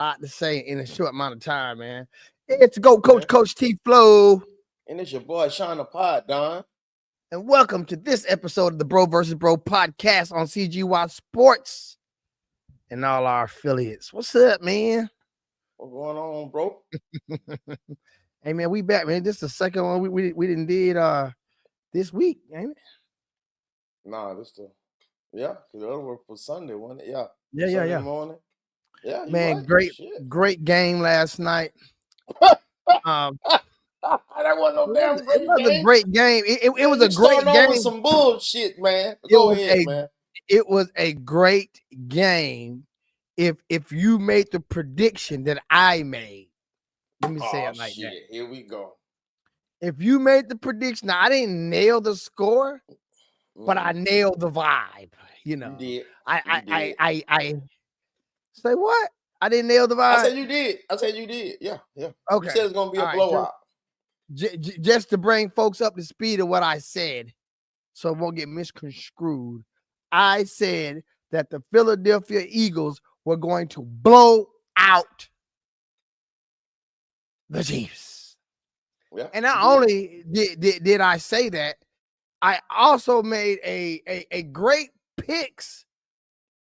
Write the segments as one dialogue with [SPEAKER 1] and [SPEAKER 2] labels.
[SPEAKER 1] lot to say in a short amount of time, man. It's Go Coach T Flow.
[SPEAKER 2] And it's your boy Sean the Pod, Don.
[SPEAKER 1] And welcome to this episode of the Bro vs. Bro podcast on CGY Sports and all our affiliates. What's up, man?
[SPEAKER 2] What's going on, bro?
[SPEAKER 1] Hey, man, we back, man. This is the second one we didn't did this week, ain't it?
[SPEAKER 2] Nah, the other one for Sunday, wasn't it?
[SPEAKER 1] Yeah.
[SPEAKER 2] Sunday morning. Yeah,
[SPEAKER 1] man,
[SPEAKER 2] right.
[SPEAKER 1] great game last night.
[SPEAKER 2] That wasn't no damn great
[SPEAKER 1] It was
[SPEAKER 2] game.
[SPEAKER 1] a great game. It was a great game.
[SPEAKER 2] With some bullshit, man. Go ahead, man.
[SPEAKER 1] It was a great game. If you made the prediction that I made, let me say it like that.
[SPEAKER 2] Here we go.
[SPEAKER 1] If you made the prediction, now I didn't nail the score, but I nailed the vibe. You know,
[SPEAKER 2] you did.
[SPEAKER 1] I say what? I didn't nail the vibe.
[SPEAKER 2] I said you did. Yeah.
[SPEAKER 1] Okay.
[SPEAKER 2] You said it's gonna be a blowout.
[SPEAKER 1] Just to bring folks up to speed of what I said, so it won't get misconstrued. I said that the Philadelphia Eagles were going to blow out the Chiefs.
[SPEAKER 2] Yeah,
[SPEAKER 1] and not only did I say that, I also made a great picks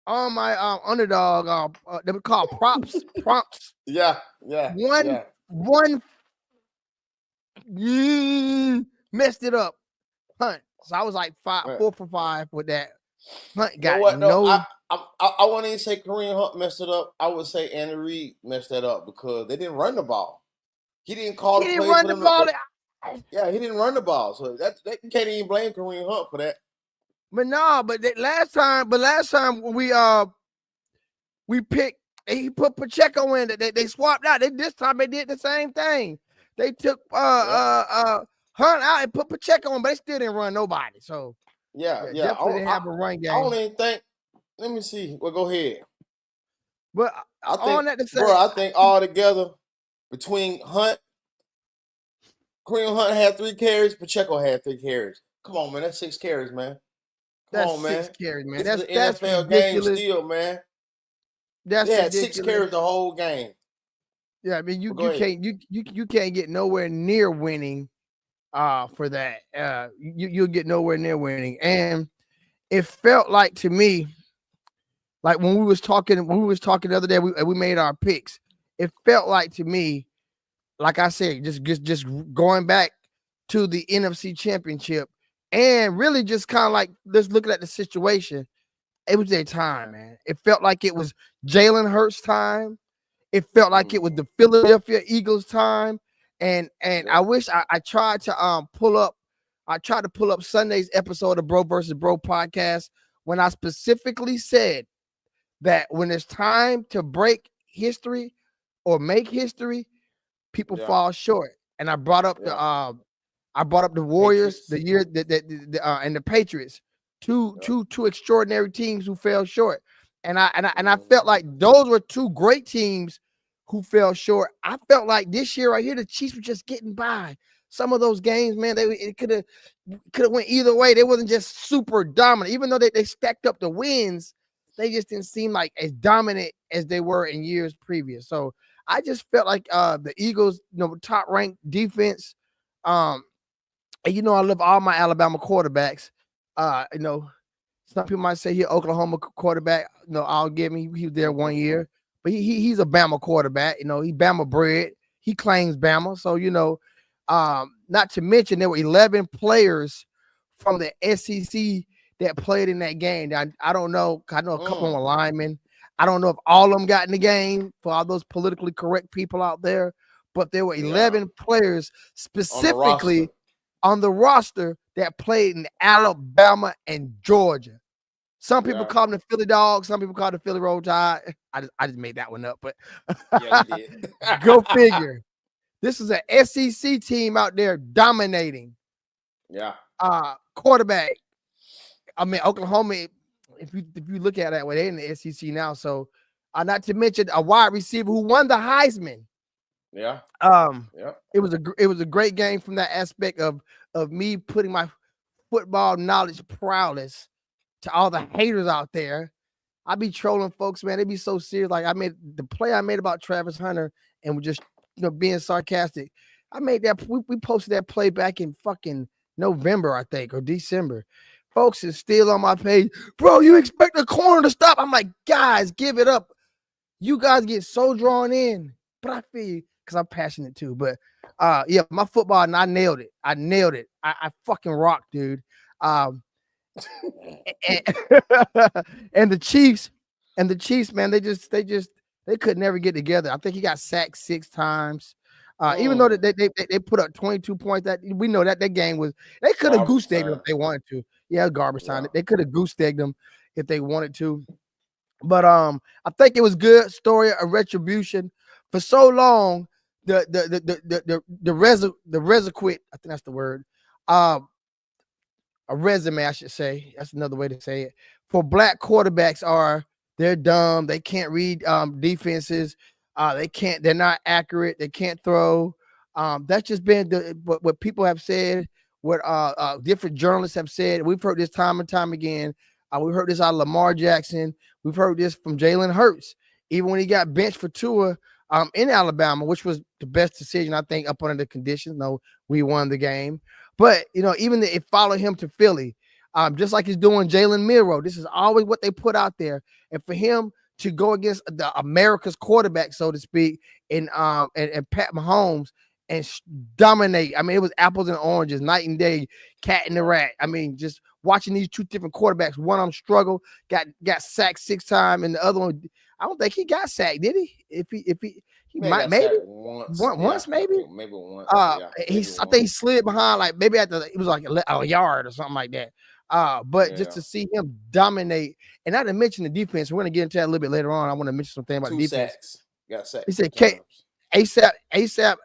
[SPEAKER 1] on my underdog. They were called prompts.
[SPEAKER 2] Yeah.
[SPEAKER 1] One messed it up. Hunt. So I was like 4 for 5 with that. Hunt got
[SPEAKER 2] I wouldn't even say Kareem Hunt messed it up. I would say Andy Reid messed that up because they didn't run the ball. He didn't call. He didn't run the ball. Yeah, he didn't run the ball, so that you can't even blame Kareem Hunt for that.
[SPEAKER 1] But last time we picked. He put Pacheco in. They swapped out. This time they did the same thing. They took Hunt out and put Pacheco on, but they still didn't run nobody. So definitely didn't have a run game.
[SPEAKER 2] I don't even think. Let me see. Well, go ahead.
[SPEAKER 1] But
[SPEAKER 2] I think all together between Kareem Hunt had 3 carries, Pacheco had 3 carries. Come on, man. That's 6 carries, man.
[SPEAKER 1] That's 6 carries, man.
[SPEAKER 2] That's an NFL
[SPEAKER 1] ridiculous.
[SPEAKER 2] game still, man.
[SPEAKER 1] They
[SPEAKER 2] had 6 carries the whole game.
[SPEAKER 1] Yeah, I mean you can't get nowhere near winning for that. You'll get nowhere near winning. And it felt like to me, like when we was talking the other day, we made our picks. It felt like to me, like I said, just going back to the NFC Championship and really just kind of like just looking at the situation. It was their time, man. It felt like it was Jalen Hurts' time. It felt like it was the Philadelphia Eagles' time. And I wish I tried to pull up Sunday's episode of Bro vs. Bro podcast when I specifically said that when it's time to break history or make history, people fall short. And I brought up the Warriors, the year and the Patriots, two extraordinary teams who fell short. And I felt like those were 2 great teams who fell short. I felt like this year right here, the Chiefs were just getting by. Some of those games, man, it could have went either way. They wasn't just super dominant, even though they stacked up the wins. They just didn't seem like as dominant as they were in years previous. So I just felt like the Eagles, top ranked defense. And I love all my Alabama quarterbacks. Some people might say he's Oklahoma quarterback. I'll give him. He was there 1 year, but he's a Bama quarterback. He Bama bred. He claims Bama. So not to mention there were 11 players from the SEC that played in that game. I don't know. I know a couple of linemen. I don't know if all of them got in the game for all those politically correct people out there, but there were 11 players specifically on the roster that played in Alabama and Georgia. Some people call them the Philly Dogs. Some people call it the Philly Roll Tide. I just made that one up, but
[SPEAKER 2] you did.
[SPEAKER 1] Go figure. This is an SEC team out there dominating.
[SPEAKER 2] Yeah.
[SPEAKER 1] Quarterback. I mean, Oklahoma, if you look at it that way, they're in the SEC now. So not to mention a wide receiver who won the Heisman.
[SPEAKER 2] Yeah.
[SPEAKER 1] It was a great game from that aspect of me putting my football knowledge prowess to all the haters out there I be trolling folks, man. They be so serious. Like I made the play I made about Travis Hunter and was just being sarcastic. I made that we posted that play back in fucking November, I think, or December. Folks is still on my page. Bro, you expect the corner to stop? I'm like, guys, give it up. You guys get so drawn in. But I feel you because I'm passionate too. But yeah, my football, and I nailed it. I fucking rocked, dude. And, and the Chiefs, man, they could never get together. I think he got sacked 6 times. Even though they put up 22 points, that we know that game was, they could have goose egged them if they wanted to. Yeah, garbage time. They could have goose egged them if they wanted to. But I think it was good story of retribution. For so long, the resequit, I think that's the word. A resume, I should say. That's another way to say it. For black quarterbacks they're dumb. They can't read defenses. They're not accurate. They can't throw. That's just been what people have said, what different journalists have said. We've heard this time and time again. We've heard this out of Lamar Jackson. We've heard this from Jalen Hurts, even when he got benched for Tua in Alabama, which was the best decision, I think, up under the conditions. No, we won the game. But, even it followed him to Philly, just like he's doing Jalen Milroe. This is always what they put out there. And for him to go against the America's quarterback, so to speak, and Pat Mahomes and dominate. I mean, it was apples and oranges, night and day, cat and the rat. I mean, just watching these two different quarterbacks. One of them struggled, got sacked 6 times, and the other one, I don't think he got sacked, did he? If he might maybe once, maybe once. I think he slid behind, like maybe it was like a yard or something like that. But just to see him dominate, and not to mention the defense, we're gonna get into that a little bit later on. I want to mention something about
[SPEAKER 2] 2
[SPEAKER 1] defense.
[SPEAKER 2] Sacks. Got sacked.
[SPEAKER 1] He said, ASAP.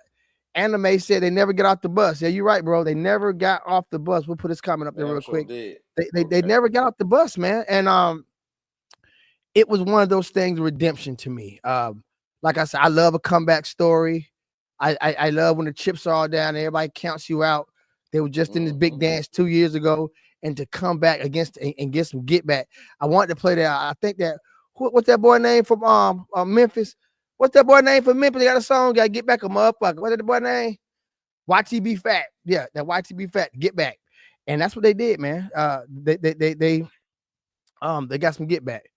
[SPEAKER 1] Anime said they never get off the bus. Yeah, you're right, bro. They never got off the bus. We'll put this comment up there real quick. They never got off the bus, man. And it was one of those things, redemption to me. Like I said, I love a comeback story. I love when the chips are all down and everybody counts you out. They were just in this big dance 2 years ago, and to come back against and get some get back. I wanted to play that. I think that what's that boy name from Memphis? What's that boy name from Memphis? They got a song, got to get back a motherfucker. What's that boy name? YTB Fat. Yeah, that YTB Fat, get back. And that's what they did, man. They got some get back.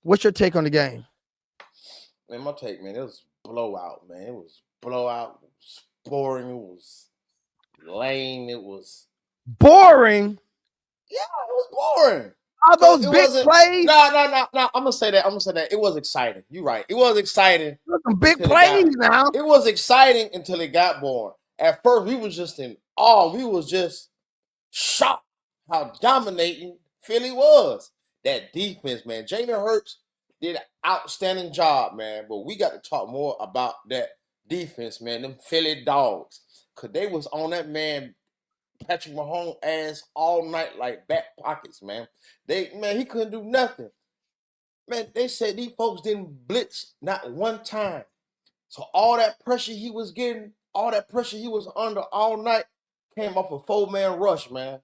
[SPEAKER 1] What's your take on the game?
[SPEAKER 2] Man, my take, man, it was blowout, man. It was blowout. It was boring. It was lame. It was
[SPEAKER 1] boring.
[SPEAKER 2] Yeah, it was boring.
[SPEAKER 1] All those big plays.
[SPEAKER 2] No. I'm gonna say that. It was exciting. You're right. It was exciting.
[SPEAKER 1] Some big plays now.
[SPEAKER 2] It was exciting until it got boring. At first, we was just in awe. We was just shocked how dominating Philly was. That defense, man. Jalen Hurts did an outstanding job, man. But we got to talk more about that defense, man. Them Philly dogs. Because they was on that man Patrick Mahomes ass all night like back pockets, man. He couldn't do nothing. Man, they said these folks didn't blitz not one time. So all that pressure he was getting, all that pressure he was under all night came off a 4-man rush, man.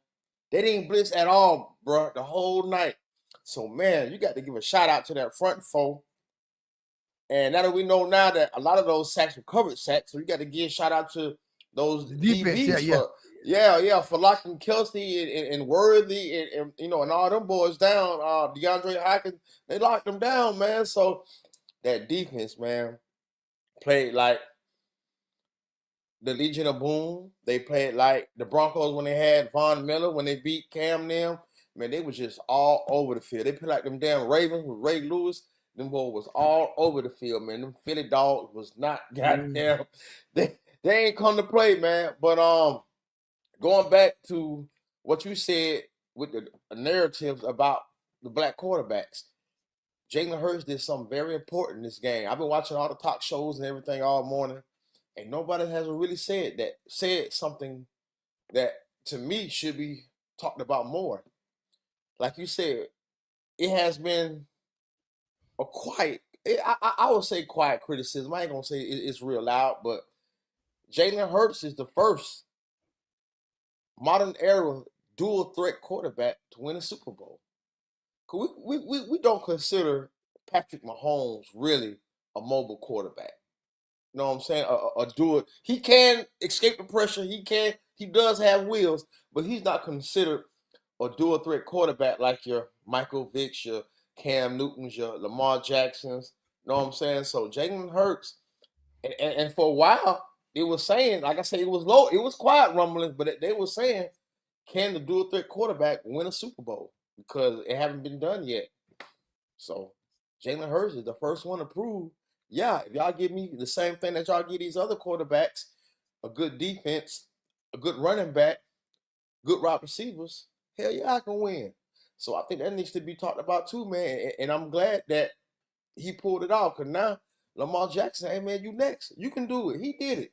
[SPEAKER 2] They didn't blitz at all, bro, the whole night. So, man, you got to give a shout out to that front four. And now that we know now that a lot of those sacks were covered sacks, so you got to give a shout out to those DBs for locking Kelsey and Worthy and all them boys down. DeAndre Hopkins, they locked them down, man. So that defense, man, played like the Legion of Boom. They played like the Broncos when they had Von Miller, when they beat Cam Newton. Man, they was just all over the field. They played like them damn Ravens with Ray Lewis. Them boys was all over the field, man. Them Philly dogs was not goddamn. They ain't come to play, man. But going back to what you said with the narratives about the black quarterbacks, Jalen Hurts did something very important in this game. I've been watching all the talk shows and everything all morning, and nobody has really said something that to me should be talked about more. Like you said, it has been a I would say quiet criticism. I ain't gonna say it's real loud, but Jalen Hurts is the first modern era dual threat quarterback to win a Super Bowl. We don't consider Patrick Mahomes really a mobile quarterback. You know what I'm saying? A doer. He can escape the pressure. He does have wheels, but he's not considered a dual threat quarterback like your Michael Vicks, your Cam Newtons, your Lamar Jacksons. You know what I'm saying? So Jalen Hurts, and for a while, it was saying, like I said, it was low. It was quiet rumblings, but they were saying, can the dual threat quarterback win a Super Bowl? Because it haven't been done yet. So Jalen Hurts is the first one to prove, yeah, if y'all give me the same thing that y'all give these other quarterbacks, a good defense, a good running back, good wide receivers, hell yeah, I can win. So I think that needs to be talked about too, man. And I'm glad that he pulled it off. Because now Lamar Jackson, hey, man, you next. You can do it. He did it.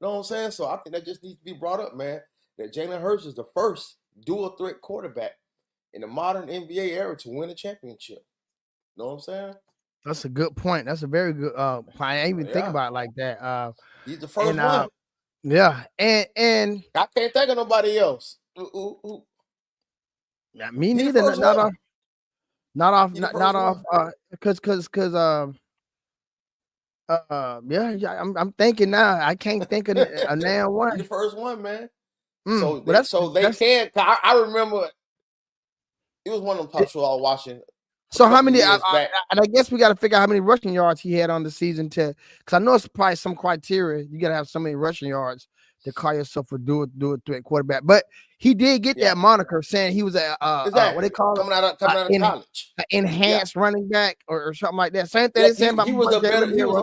[SPEAKER 2] You know what I'm saying? So I think that just needs to be brought up, man, that Jalen Hurts is the first dual threat quarterback in the modern NBA era to win a championship. You know what I'm saying?
[SPEAKER 1] That's a good point. That's a very good point. I didn't even think about it like that.
[SPEAKER 2] He's the first one.
[SPEAKER 1] Yeah, and
[SPEAKER 2] I can't think of nobody else.
[SPEAKER 1] Yeah, me neither. Not off. Because yeah. I'm thinking now. I can't think of a damn one.
[SPEAKER 2] He's the first one, man. So they can. I remember it was one of them talk shows I was watching.
[SPEAKER 1] So how many? And I guess we got to figure out how many rushing yards he had on the season because I know it's probably some criteria. You got to have so many rushing yards to call yourself a dual threat quarterback. But he did get that moniker saying he was what they call
[SPEAKER 2] coming out of college,
[SPEAKER 1] an enhanced running back or something like that. Same thing they saying about
[SPEAKER 2] he was a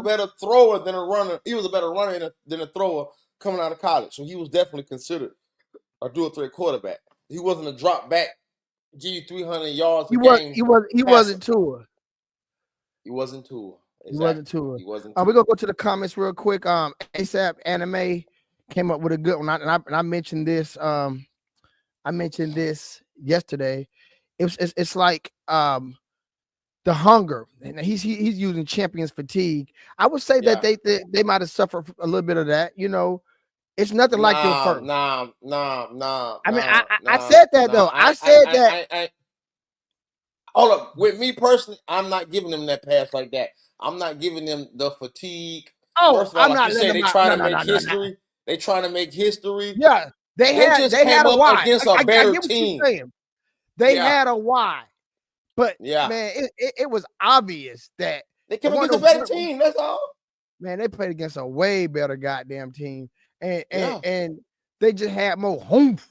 [SPEAKER 2] better thrower than a runner. He was a better runner than a thrower coming out of college. So he was definitely considered a dual threat quarterback. He wasn't a drop back, give you 300 yards. He
[SPEAKER 1] wasn't Tua.
[SPEAKER 2] He wasn't Tua. Exactly.
[SPEAKER 1] He wasn't Tua. We're gonna go to the comments real quick. ASAP Anime came up with a good one, and I mentioned this. I mentioned this yesterday. It's like the hunger, and he's using champions fatigue. I would say that they might have suffered a little bit of that. You know, it's nothing like your first.
[SPEAKER 2] Nah.
[SPEAKER 1] I mean, I said that though. I said that.
[SPEAKER 2] Hold up. With me personally, I'm not giving them that pass like that. I'm not giving them the fatigue.
[SPEAKER 1] Oh,
[SPEAKER 2] first of all, like you said, they trying to make history. They trying to make history.
[SPEAKER 1] Yeah, they had a why
[SPEAKER 2] against a better team.
[SPEAKER 1] They had a why, but man, it was obvious that
[SPEAKER 2] they came against a better team. That's all.
[SPEAKER 1] Man, they played against a way better goddamn team, and they just had more oomph.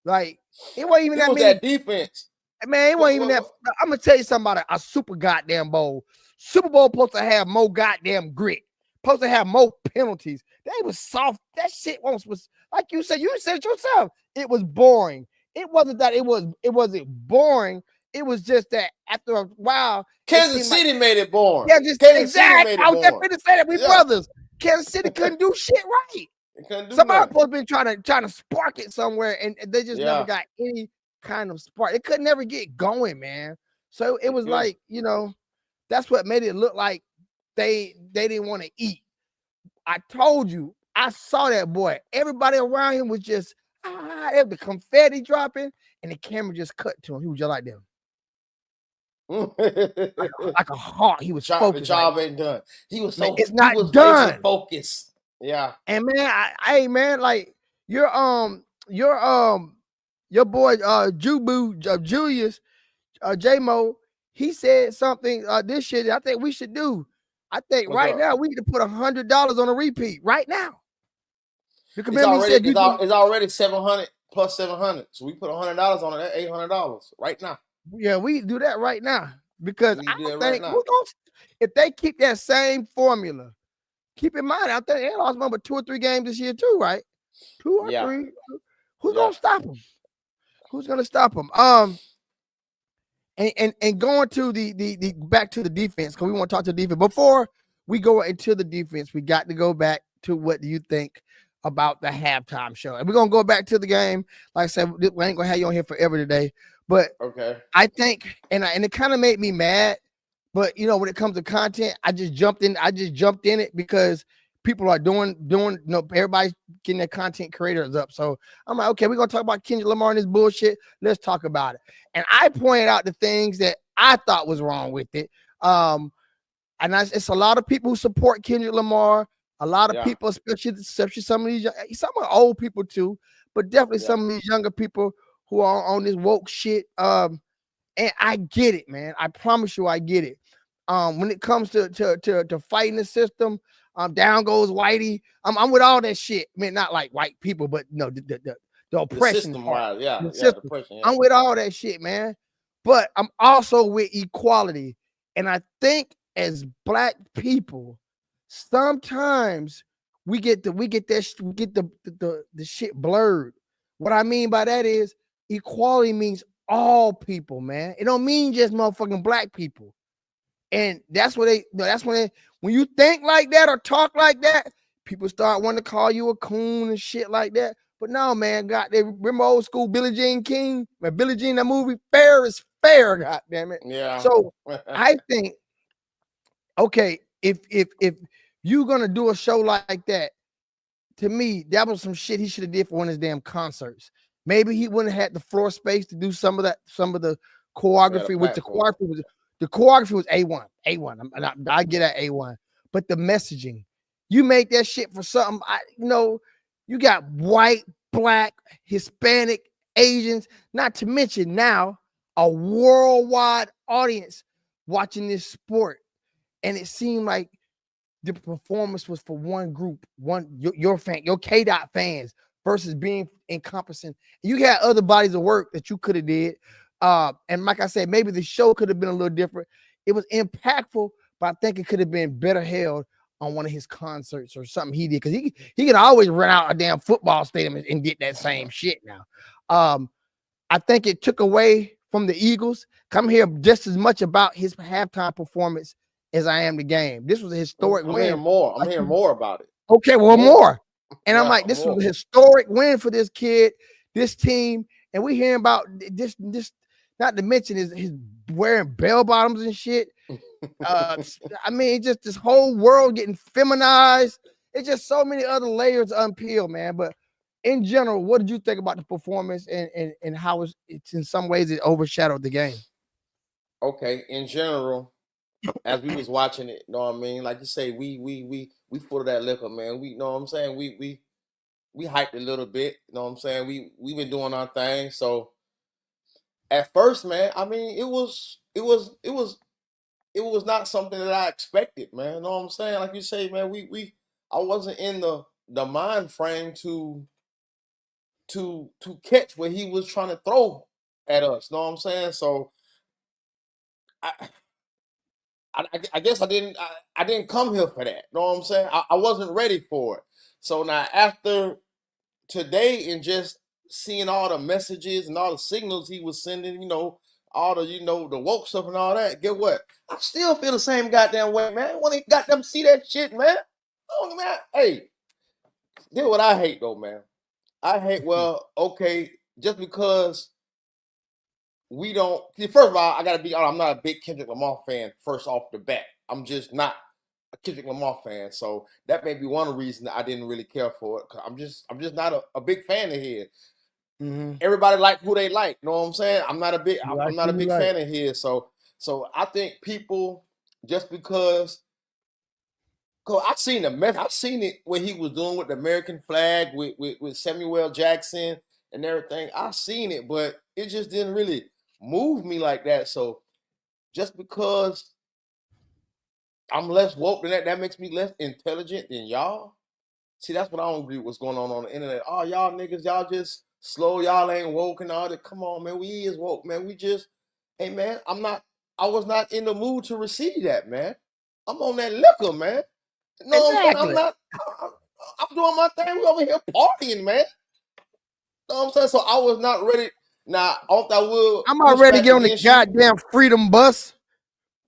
[SPEAKER 1] Like it wasn't even that many.
[SPEAKER 2] That defense.
[SPEAKER 1] Man, it wasn't even that. I'm gonna tell you something about a super goddamn bowl. Super Bowl supposed to have more goddamn grit. Supposed to have more penalties. They was soft. That shit was like you said it yourself. It was boring. It wasn't that it wasn't boring. It was just that after a while,
[SPEAKER 2] Kansas City made it boring.
[SPEAKER 1] Yeah, just exactly. I was just to say that we brothers. Kansas City couldn't do shit right. Somebody supposed to be trying to spark it somewhere, and they just never got any kind of spark. It could never get going, man. So it was like, you know, that's what made it look like they didn't want to eat. I told you, I saw that boy. Everybody around him was just the confetti dropping, and the camera just cut to him. He was just like them. like a hawk. He was focused.
[SPEAKER 2] The job ain't done. He was so
[SPEAKER 1] it's not done.
[SPEAKER 2] Focused. Yeah.
[SPEAKER 1] And man, like your boy Julius J-Mo, he said something this shit I think we should do. I think now we need to put $100 on a repeat right now.
[SPEAKER 2] Because it's already 700 plus 700. So we put $100 on it, that's $800 right now.
[SPEAKER 1] Yeah, we do that right now because I think if they keep that same formula, keep in mind, I think they lost number 2 or 3 games this year too, right? 2 or 3. Who's gonna stop them? Who's gonna stop them? And going to the back to the defense, because we want to talk to the defense. Before we go into the defense, we got to go back to what do you think about the halftime show. And we're gonna go back to the game. Like I said, we ain't gonna have you on here forever today. But I think, and it kind of made me mad. But you know, when it comes to content, I just jumped in it because people are doing, everybody's getting their content creators up. So I'm like, okay, we're gonna talk about Kendrick Lamar and this bullshit. Let's talk about it. And I pointed out the things that I thought was wrong with it. It's a lot of people who support Kendrick Lamar. A lot of people, especially some of these, some of old people too, but definitely some of these younger people who are on this woke shit. And I get it, man. I promise you, I get it. When it comes to fighting the system, down goes Whitey. I'm with all that shit. I mean, not like white people, but no, the oppression.
[SPEAKER 2] The system, the
[SPEAKER 1] system.
[SPEAKER 2] oppression.
[SPEAKER 1] I'm with all that shit, man. But I'm also with equality, and I think as Black people, sometimes we get the shit blurred. What I mean by that is equality means all people, man. It don't mean just motherfucking Black people. And that's when you think like that or talk like that, people start wanting to call you a coon and shit like that. But no, man, remember old school Billie Jean King? Man, Billie Jean, that movie, fair is fair, god damn it.
[SPEAKER 2] Yeah.
[SPEAKER 1] So I think, okay, if you're gonna do a show like that, to me, that was some shit he should have did for one of his damn concerts. Maybe he wouldn't have had the floor space to do some of the choreography, which the choreography was A1. I get at A1. But the messaging, you make that shit for something, you got white, Black, Hispanic, Asians, not to mention now a worldwide audience watching this sport. And it seemed like the performance was for one group, your K-Dot fans versus being encompassing. You had other bodies of work that you could have did. And like I said, maybe the show could have been a little different. It was impactful, but I think it could have been better held on one of his concerts or something he did, because he can always run out a damn football stadium and get that same shit now. I think it took away from the Eagles. Come here just as much about his halftime performance as I am the game. This was a historic win.
[SPEAKER 2] I'm hearing more about it.
[SPEAKER 1] Okay, well, more. And I'm like, this was a historic win for this kid, this team, and we hearing about this. Not to mention his wearing bell bottoms and shit. I mean, just this whole world getting feminized. It's just so many other layers unpeeled, man. But in general, what did you think about the performance and how it's in some ways it overshadowed the game?
[SPEAKER 2] Okay, in general, as we was watching it, you know what I mean? Like you say, we full of that liquor, man. We know what I'm saying? We hyped a little bit, you know what I'm saying? We been doing our thing. So at first, man, I mean, it was not something that I expected, man. You know what I'm saying? Like you say, man, I wasn't in the mind frame to catch what he was trying to throw at us. You know what I'm saying? So I guess I didn't come here for that. You know what I'm saying? I wasn't ready for it. So now after today and just seeing all the messages and all the signals he was sending, all the, the woke stuff and all that, get what? I still feel the same goddamn way, man. When they got them see that shit, man. Oh, man. Hey, this is what I hate, though, man. I hate, okay, just because we don't. First of all, I got to be honest, I'm not a big Kendrick Lamar fan, first off the bat. I'm just not a Kendrick Lamar fan. So that may be one of the reasons I didn't really care for it. Cause I'm just not a big fan of his. Mm-hmm. Everybody like who they like. You know what I'm saying? I'm not a big fan of his. So I think people, just because I seen the mess, I seen it what he was doing with the American flag with Samuel Jackson and everything. I seen it, but it just didn't really move me like that. So just because I'm less woke than that makes me less intelligent than y'all. See, that's what I don't agree with what's going on the internet. Oh, y'all niggas, y'all just slow, y'all ain't woke and all that. Come on, man, we is woke, man. Hey, man, I was not in the mood to receive that, man. I'm on that liquor, man. No, exactly. I'm doing my thing. We over here partying, man. You know what I'm saying? So I was not ready. Now, I'm
[SPEAKER 1] not ready to get on the goddamn freedom bus.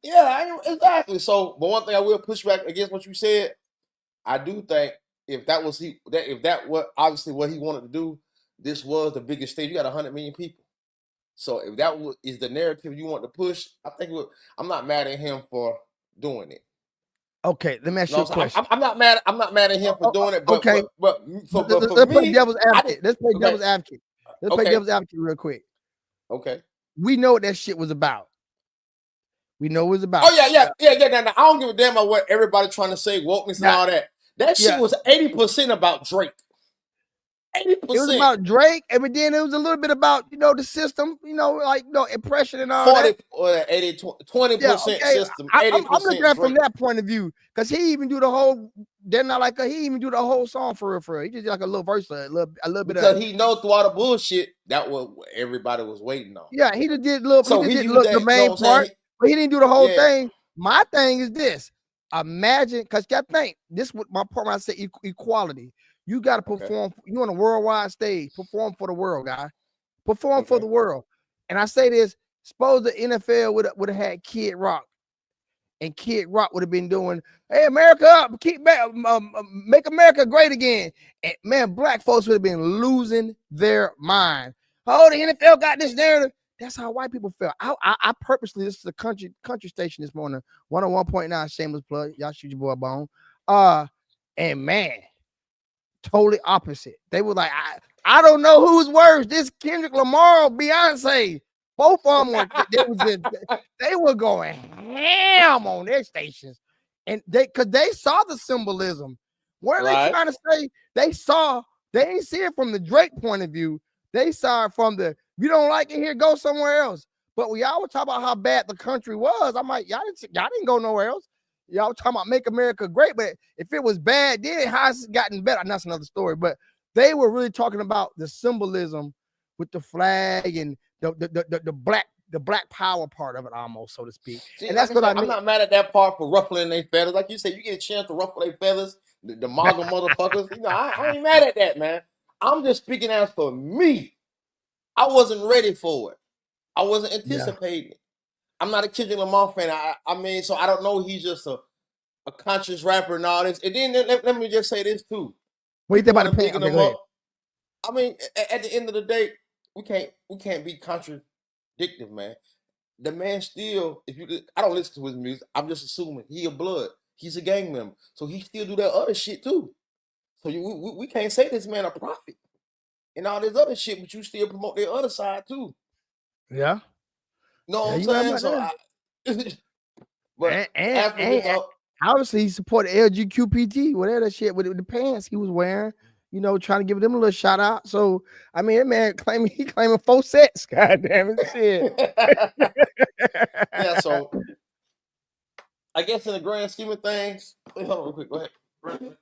[SPEAKER 2] Yeah, exactly. So, but one thing I will push back against what you said, I do think if that was obviously what he wanted to do, this was the biggest stage. You got 100 million people. So if that is the narrative you want to push, I think I'm not mad at him for doing it.
[SPEAKER 1] Okay, let me ask you a question.
[SPEAKER 2] I'm not mad at him for doing it. But,
[SPEAKER 1] okay,
[SPEAKER 2] but for
[SPEAKER 1] let's
[SPEAKER 2] me,
[SPEAKER 1] play devil's advocate. Let's play devil's advocate. Let's play devil's advocate real quick.
[SPEAKER 2] Okay.
[SPEAKER 1] We know what that shit was about. We know what it's about.
[SPEAKER 2] Oh yeah. Now, I don't give a damn about what everybody trying to say, wokeness and all that. That shit was 80% about Drake. 80%. It
[SPEAKER 1] was about Drake, and then it was a little bit about the system, like impression and all
[SPEAKER 2] 40
[SPEAKER 1] that.
[SPEAKER 2] Or 80, 20% system. 80%
[SPEAKER 1] I'm looking at it from
[SPEAKER 2] Drake.
[SPEAKER 1] that point of view, because he even do the whole. They're not like he even do the whole song for real. He just like a little verse, a little bit.
[SPEAKER 2] Because he know through all the bullshit that what everybody was waiting on.
[SPEAKER 1] Yeah, he just did little. So he did the main part, but he didn't do the whole thing. My thing is this: imagine, because I think this what my part when I say equality. You got to perform. You on a worldwide stage. Perform for the world, guy. Perform for the world. And I say this: suppose the NFL would have had Kid Rock, and Kid Rock would have been doing, "Hey, America up, make America great again." And man, black folks would have been losing their mind. Oh, the NFL got this narrative. That's how white people felt. I purposely, this is a country station this morning, 101.9, shameless plug. Y'all shoot your boy a bone. And man. Totally opposite. They were like, I don't know who's worse, this Kendrick Lamar or Beyonce. Both of them they were going ham on their stations, and because they saw the symbolism. What are they trying to say? They ain't see it from the Drake point of view. They saw it from the, if you don't like it here, go somewhere else. But when y'all were talking about how bad the country was, I'm like, y'all didn't go nowhere else. Y'all talking about make America great, but if it was bad, then how's it gotten better? And that's another story. But they were really talking about the symbolism with the flag and the black power part of it, almost, so to speak.
[SPEAKER 2] See,
[SPEAKER 1] and that's what I mean.
[SPEAKER 2] I'm not mad at that part for ruffling their feathers. Like you said, you get a chance to ruffle their feathers, the MAGA motherfuckers. I ain't mad at that, man. I'm just speaking as for me. I wasn't ready for it. I wasn't anticipating it. I'm not a Kendrick Lamar fan. I mean, so I don't know. He's just a conscious rapper and all this. And then let me just say this too.
[SPEAKER 1] What do you think about picking
[SPEAKER 2] him up? I mean, at the end of the day, we can't be contradictive, man. The man still, I don't listen to his music. I'm just assuming he a blood. He's a gang member, so he still do that other shit too. So we can't say this man a prophet and all this other shit, but you still promote the other side too.
[SPEAKER 1] Yeah.
[SPEAKER 2] No, I'm saying so. But and
[SPEAKER 1] obviously he supported LGQPT, whatever that shit with the pants he was wearing. Trying to give them a little shout out. So I mean, that man claiming 4 sets. God damn it, shit.
[SPEAKER 2] Yeah. So I guess in the grand scheme of things, hold on real quick. Go ahead.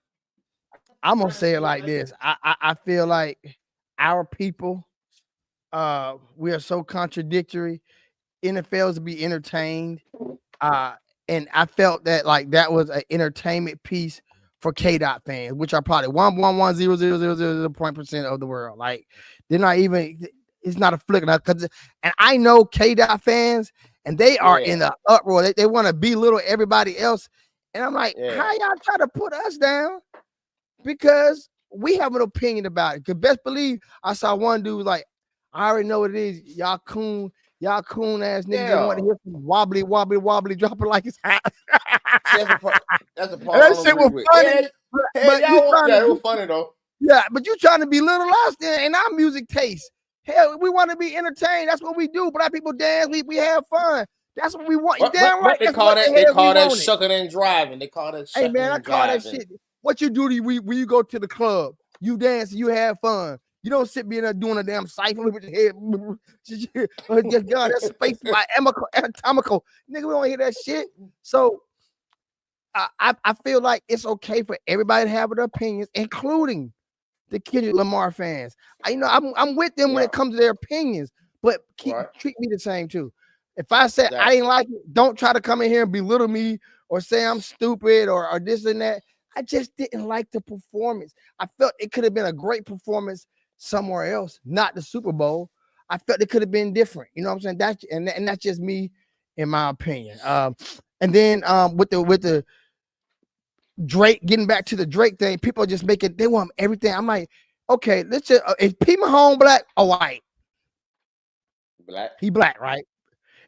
[SPEAKER 1] I'm gonna say it like this. I feel like our people, we are so contradictory. NFL is to be entertained, and I felt that like that was an entertainment piece for K-Dot fans, which are probably 1.10000% of the world. Like they're not even. It's not a flick, and I know K-Dot fans, and they are in the uproar. They want to belittle everybody else, and I'm like, how y'all try to put us down? Because we have an opinion about it. Cause best believe I saw one dude like, I already know what it is. Y'all coon ass niggas didn't want to hear some wobbly, dropping like it's hot.
[SPEAKER 2] That's the part.
[SPEAKER 1] That shit was funny.
[SPEAKER 2] It was funny though.
[SPEAKER 1] Yeah, but you trying to belittle us in our music taste. Hell, we want to be entertained. That's what we do. Black people dance. We have fun. That's what we want. Damn right.
[SPEAKER 2] They call that shucking and driving. They call that.
[SPEAKER 1] Hey man, I call that shit. What you do when you go to the club? You dance, you have fun. You don't sit being there doing a damn cycle with your head. God, that's space by anatomical. Nigga, we don't hear that shit. So I feel like it's okay for everybody to have their opinions, including the Kendrick Lamar fans. I'm with them when it comes to their opinions, but treat me the same too. If I said I didn't like it, don't try to come in here and belittle me or say I'm stupid or this and that. I just didn't like the performance. I felt it could have been a great performance somewhere else, not the Super Bowl. I felt it could have been different. You know what I'm saying? That's just me, in my opinion. And then with the Drake, getting back to the Drake thing, people just they want everything. I'm like, okay, let's just is P. Mahomes black or white?
[SPEAKER 2] Black.
[SPEAKER 1] He black, right?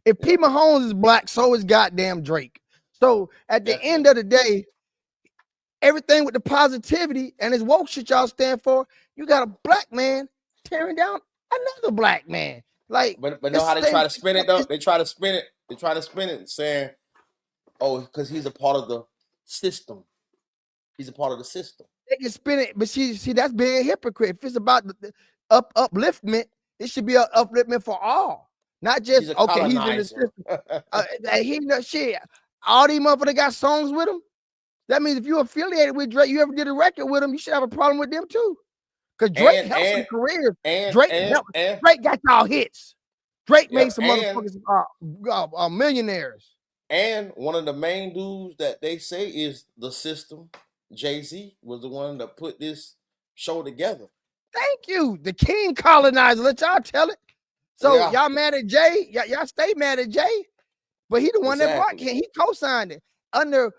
[SPEAKER 1] If P. Mahomes is black, so is goddamn Drake. So at the end of the day, everything with the positivity and this woke shit y'all stand for, you got a black man tearing down another black man. Like,
[SPEAKER 2] but know how they try to spin it though? They try to spin it. They try to spin it saying, "Oh, because he's a part of the system. He's a part of the system."
[SPEAKER 1] They can spin it, but see, that's being a hypocrite. If it's about the upliftment, it should be an upliftment for all, not just okay. He's in the system. He shit. All these motherfuckers got songs with him. That means if you're affiliated with Drake, you ever did a record with him, you should have a problem with them too. Because Drake helped some careers. Drake got y'all hits. Drake made some motherfuckers millionaires.
[SPEAKER 2] And one of the main dudes that they say is the system, Jay-Z, was the one that put this show together.
[SPEAKER 1] Thank you. The king colonizer. Let y'all tell it. So y'all mad at Jay? Y'all stay mad at Jay. But he the one that brought it. He co-signed it under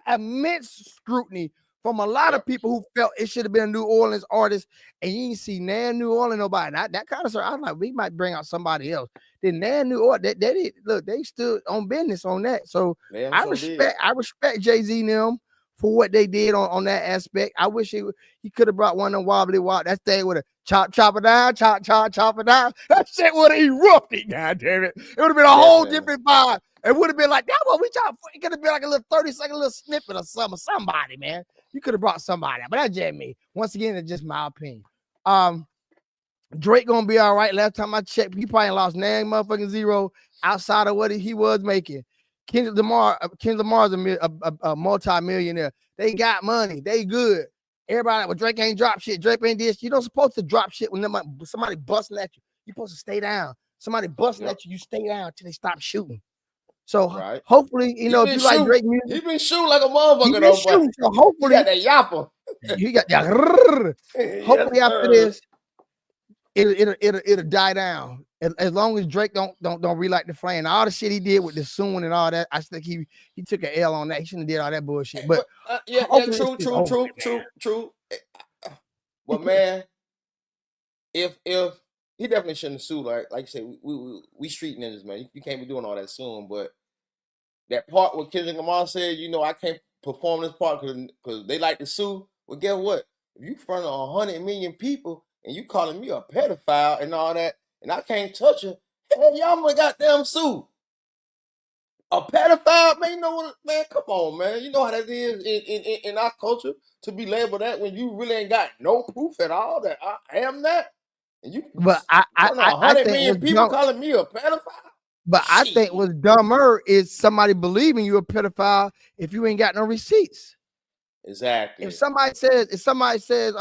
[SPEAKER 1] immense scrutiny from a lot of people who felt it should have been a New Orleans artist, and you didn't see Nan New Orleans nobody. That kind of stuff. I was like, we might bring out somebody else. Then Nan New Orleans, they stood on business on that. So I respect Jay-Z and them for what they did on that aspect. I wish he could have brought one of them wobbly wop. That thing would have chop it down, chop it down. That shit would have erupted. God damn it! It would have been a whole different vibe. It would have been like that. What we talking? It could have been like a little 30-second little snippet of somebody, man. You could have brought somebody, but that's just me. Once again, it's just my opinion. Drake gonna be all right. Last time I checked, he probably lost 9 motherfucking zero outside of what he was making. Kendrick Lamar's a multi-millionaire. They got money. They good. Everybody like, well, Drake ain't drop shit. Drake ain't this. You don't supposed to drop shit when somebody busting at you. You supposed to stay down. Somebody busting at you, you stay down until they stop shooting. So hopefully, if you like Drake music,
[SPEAKER 2] he been shooting like a motherfucker though.
[SPEAKER 1] Shooting, so hopefully,
[SPEAKER 2] he got that yapper.
[SPEAKER 1] He got that. Hopefully after this, it'll die down. As long as Drake don't relight the flame. All the shit he did with the suing and all that, I think he took an L on that. He shouldn't have did all that bullshit. But
[SPEAKER 2] true. Well, man, if he definitely shouldn't sue. Like you say, we street ninjas, man. You can't be doing all that suing. But that part where Kendrick Lamar said, I can't perform this part because they like to sue. Well, guess what? If you in front of 100 million people and you calling me a pedophile and all that, and I can't touch her, hell, y'all my goddamn sue. A pedophile, man, man, come on, man. You know how that is in our culture to be labeled that when you really ain't got no proof at all that I am that. And you
[SPEAKER 1] I
[SPEAKER 2] 100 million people calling me a pedophile.
[SPEAKER 1] But I think what's dumber is somebody believing you a pedophile if you ain't got no receipts.
[SPEAKER 2] Exactly.
[SPEAKER 1] If somebody says,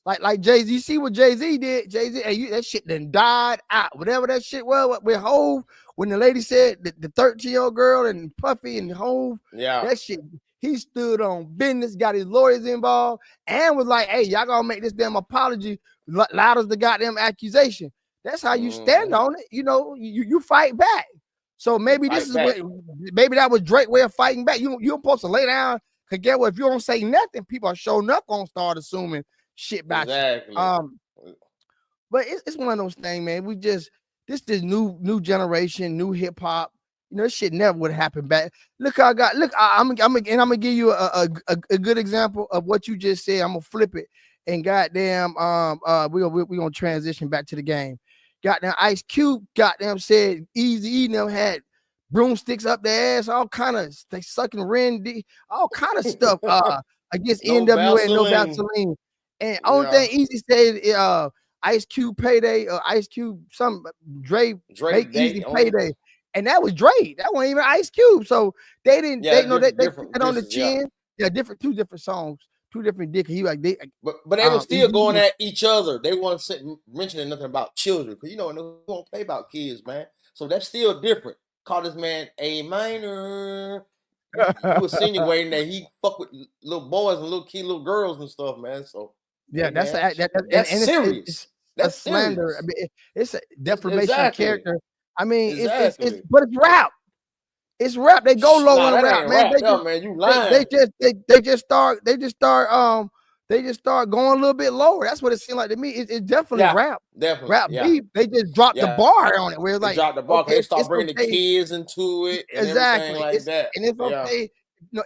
[SPEAKER 1] like Jay-Z, you see what Jay-Z did? Jay-Z, that shit done died out. Whatever that shit was with Hove, when the lady said the 13-year-old girl and Puffy and Hove, that shit, he stood on business, got his lawyers involved, and was like, hey, y'all gonna make this damn apology loud as the goddamn accusation. That's how you stand on it. You fight back. So maybe maybe that was Drake's way of fighting back. You're supposed to lay down. Cause get what? If you don't say nothing, people are showing up gonna start assuming shit about you. But it's one of those things, man. We just this new generation, new hip hop. This shit never would have happened back. Look, I'm gonna give you a good example of what you just said. I'm gonna flip it and goddamn we're gonna transition back to the game. Goddamn Ice Cube goddamn said Eazy-E them had broomsticks up their ass, all kind of they sucking Randy, all kind of stuff against NWA and no Vaseline. And only thing Easy said Ice Cube payday or Ice Cube some Dre make Easy payday. And that was Dre. That wasn't even Ice Cube. So they didn't they put it on the chin. Yeah, two different songs. Two different dicks. He like
[SPEAKER 2] but they were still going at each other. They weren't mentioning nothing about children because they don't play about kids, man. So that's still different. Call this man A minor. You insinuating that he fuck with little boys and little girls and stuff, man. So
[SPEAKER 1] that's
[SPEAKER 2] serious.
[SPEAKER 1] That's slander. Serious. I mean, it's a defamation of character. I mean, it's but it's rap. It's rap. They go low in rap, man.
[SPEAKER 2] You lying.
[SPEAKER 1] They just start going a little bit lower. That's what it seemed like to me. It's definitely rap.
[SPEAKER 2] Definitely
[SPEAKER 1] rap beef. They just dropped the bar on it. Where it's like
[SPEAKER 2] drop the bar. They start bringing the kids into it. And everything like that.
[SPEAKER 1] And it's okay.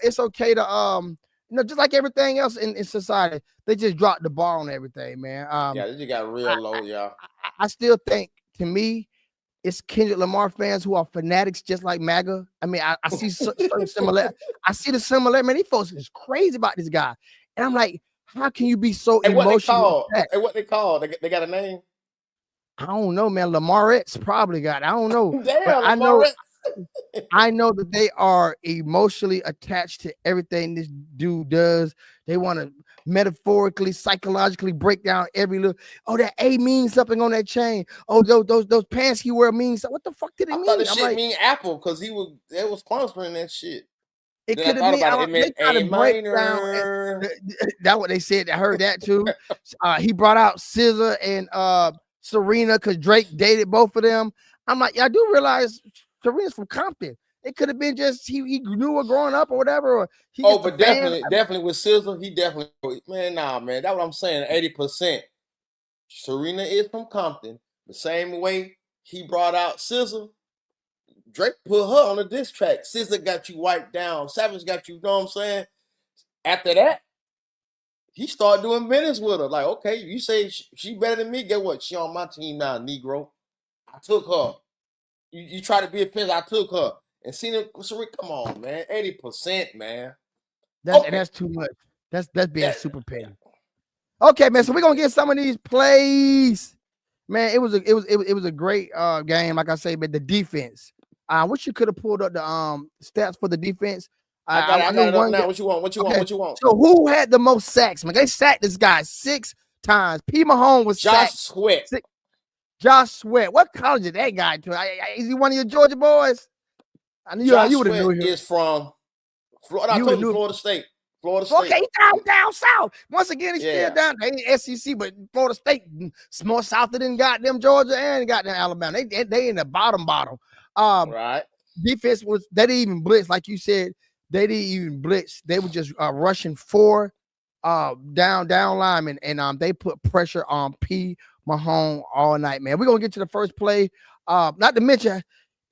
[SPEAKER 1] It's okay to just like everything else in society. They just dropped the bar on everything, man.
[SPEAKER 2] They just got real low, y'all.
[SPEAKER 1] I still think, to me, it's Kendrick Lamar fans who are fanatics just like MAGA. I mean, I see certain similar. I see the similar. Man, these folks is crazy about this guy, and I'm like, how can you be so emotional?
[SPEAKER 2] What they call? They got a name?
[SPEAKER 1] I don't know, man. Lamarette's probably got. I don't know,
[SPEAKER 2] Damn,
[SPEAKER 1] but
[SPEAKER 2] Lamarette.
[SPEAKER 1] I know that they are emotionally attached to everything this dude does. They want to metaphorically, psychologically break down every little. Oh, that A means something on that chain. Oh, those pants he wear means what the fuck did it mean?
[SPEAKER 2] I thought the shit mean Apple because they was sponsoring that shit.
[SPEAKER 1] It could have been. It meant A minor. That's what they said. I heard that too. He brought out SZA and Serena because Drake dated both of them. I'm like, I do realize Serena's from Compton. It could have been just he knew her growing up or whatever. Or
[SPEAKER 2] but definitely with SZA, he definitely man. That's what I'm saying. 80%. Serena is from Compton. The same way he brought out SZA. Drake put her on a diss track. SZA got you wiped down. Savage got you, know what I'm saying? After that, he started doing business with her. Like, okay, you say she better than me. Get what? She on my team now, Negro. I took her. You try to be a offensive. I took her. And Serena, come on, man. 80%, man.
[SPEAKER 1] That's too much. That's being super petty. Okay, man. So we're gonna get some of these plays. Man, it was a great game. Like I say, but the defense. I wish you could have pulled up the stats for the defense.
[SPEAKER 2] I got it up now. What you want?
[SPEAKER 1] So who had the most sacks? Man, they sacked this guy 6 times. P. Mahomes was sacked. Josh Sweat. What college did that guy to? Is he one of your Georgia boys?
[SPEAKER 2] I knew you would have known him. Is from Florida. I told you Florida State.
[SPEAKER 1] Okay, he's down south. Once again, he's still down. They ain't SEC, but Florida State more south than goddamn Georgia and goddamn Alabama. They in the bottom.
[SPEAKER 2] Right.
[SPEAKER 1] Defense they didn't even blitz, like you said. They didn't even blitz. They were just rushing 4 down linemen, and they put pressure on P. Mahomes all night, man. We're gonna get to the first play. Not to mention,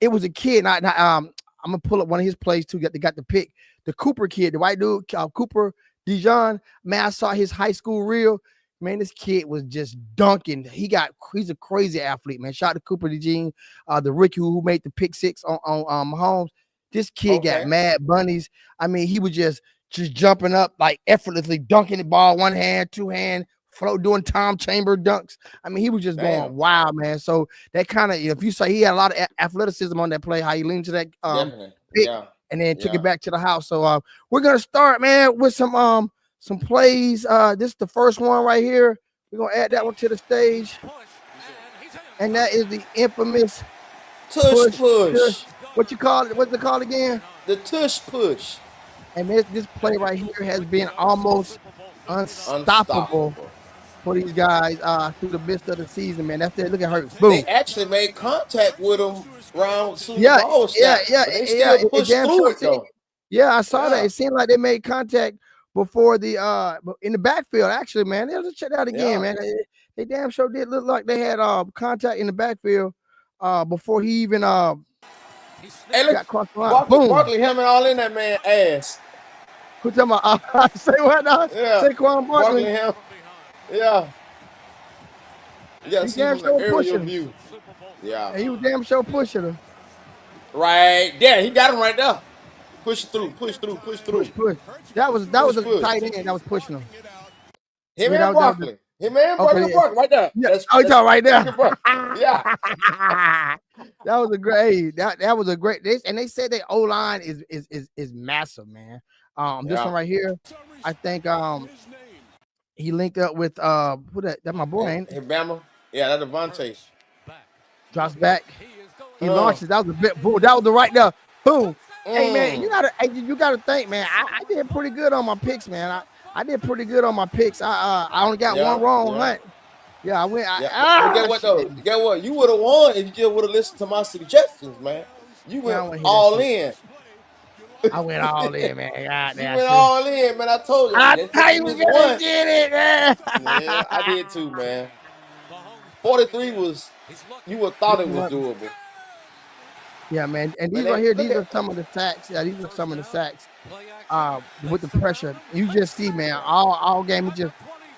[SPEAKER 1] it was a kid. I'm gonna pull up one of his plays too. They got the pick. The Cooper kid, the white dude, Cooper Dijon. Man, I saw his high school reel. Man, this kid was just dunking. He's a crazy athlete, man. Shout out to Cooper Dijon, the rookie who made the pick 6 on Mahomes. This kid got mad bunnies. I mean, he was just jumping up like effortlessly, dunking the ball, one hand, two hand, doing Tom Chamber dunks. I mean, he was just going wild, man. So that kind of, if you say he had a lot of athleticism on that play, how he leaned to that pick and then took it back to the house. So we're gonna start, man, with some plays. This is the first one right here. We're gonna add that one to the stage, and that is the infamous
[SPEAKER 2] push.
[SPEAKER 1] What you call it? What's it called again?
[SPEAKER 2] The tush push.
[SPEAKER 1] And this play right here has been almost unstoppable for these guys through the midst of the season, man. That's it. Look at Hurts. Boom.
[SPEAKER 2] They actually made contact with him around Superbowl. They still pushed through it, though.
[SPEAKER 1] Yeah, I saw that. It seemed like they made contact before in the backfield. Actually, man, let's check that out again, man. They damn sure did look like they had contact in the backfield before he even got crossed the line. Boom.
[SPEAKER 2] Barkley helmet all in that man's ass.
[SPEAKER 1] Who talking about? Say what now? Saquon Barkley.
[SPEAKER 2] Yeah.
[SPEAKER 1] He damn sure pushing him.
[SPEAKER 2] Yeah.
[SPEAKER 1] And he was damn sure pushing him.
[SPEAKER 2] Right. Yeah, he got him right there. Push through.
[SPEAKER 1] Push. That was a tight end that was pushing him.
[SPEAKER 2] Him and Barkley. Barkley right there.
[SPEAKER 1] Yeah. That's right there. Yeah. That was a great. That was a great. And they said their O line is massive, man. This one right here, I think he linked up with who that my boy ain't
[SPEAKER 2] Bama. Yeah, that's Devontae.
[SPEAKER 1] Drops back. He launches. That was a bit. Boom. That was the right there. Boom. Hey man, you gotta think, man. I did pretty good on my picks, man. I did pretty good on my picks. I only got one wrong hunt. Yeah, I went.
[SPEAKER 2] Get what though? Get what? You would have won if you just would have listened to my suggestions, man. You went all in.
[SPEAKER 1] I went all in, man. God,
[SPEAKER 2] you went all in, man. I told you.
[SPEAKER 1] I thought you was gonna get it, man.
[SPEAKER 2] Yeah, I did too, man. 43 was. You would thought it was doable.
[SPEAKER 1] Yeah, man. And these right here, these are some of the sacks. Yeah, these are some of the sacks. With the pressure, you just see, man. All game, it just